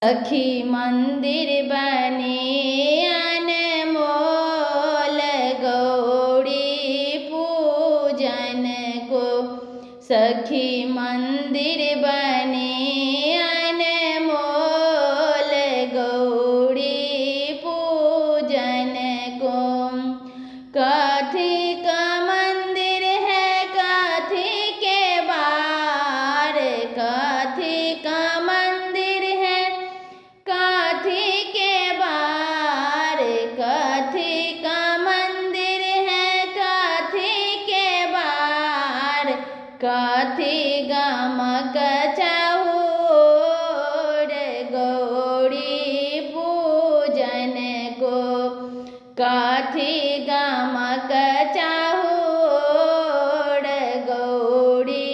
सखी मंदिर बने अनमोल गौरी पूजन को। सखी मंदिर बने अनमोल गौरी पूजन को। कथी का मंदिर है कथी के बार, कथी का मंदिर है कथी के बार, कथी का मंदिर है कथी के बार। कथी गमक चहुर गौरी पूजन को। कथी गमक चहुर गौरी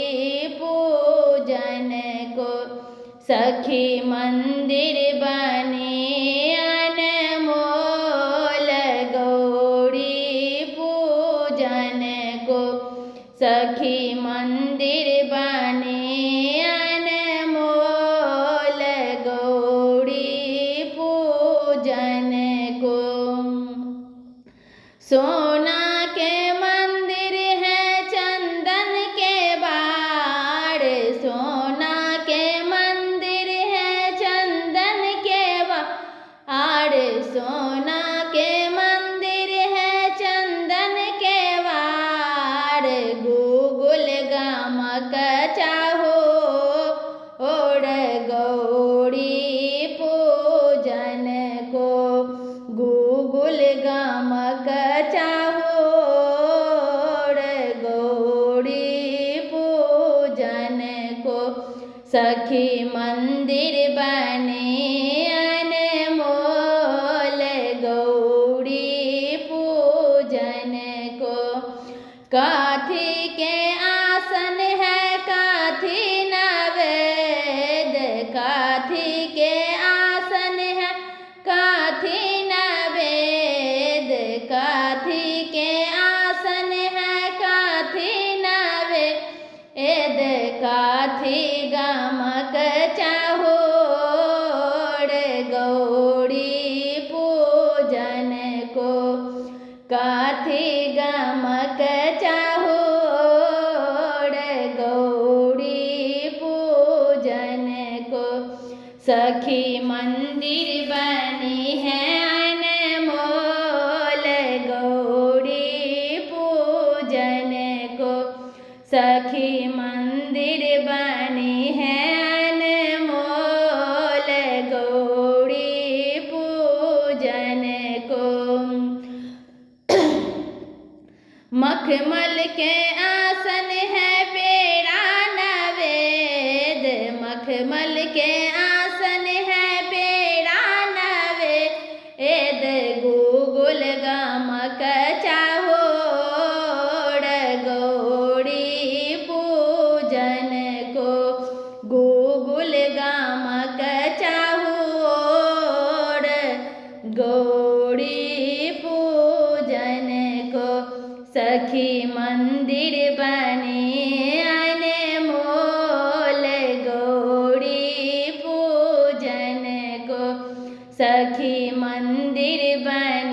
पूजन को। सखी मंदिर बने अनमोल गौरी पूजन को। सखी मंदिर बने अनमोल गौरी पूजन को। सोना के मंदिर है चंदन के बाड़, सोना के मंदिर है चंदन के बाड़। सोना के मंदिर है चंदन के बाड़। गूगुल गमक चहुर गौरी पूजन को। गूगुल गमक चहुर गौरी पूजन को। सखी मंदिर बने अनमोल गौरी पूजन को। कथी के आसन है कथी नवेद, कथी के आसन है कथी नवेद। कथी के आसन है कथी नवेद। कथी गमक चहुर गौरी पूजन को। कथी गमक चहुर गौरी पूजन को। सखी मंदिर बनी है अनमोल गौरी पूजन को। सखी मंदिर बनी है अनमोल गौरी पूजन को। मखमल के आसन है पेड़ा नवेद, मखमल के आसन है पेड़ा नवेद। गूगुल गमक चहुर गौरी पूजन को। गूगुल गमक चहुर गौरी पूजन को। सखी मंदिर बने अनमोल गौरी पूजन को। सखी मंदिर बने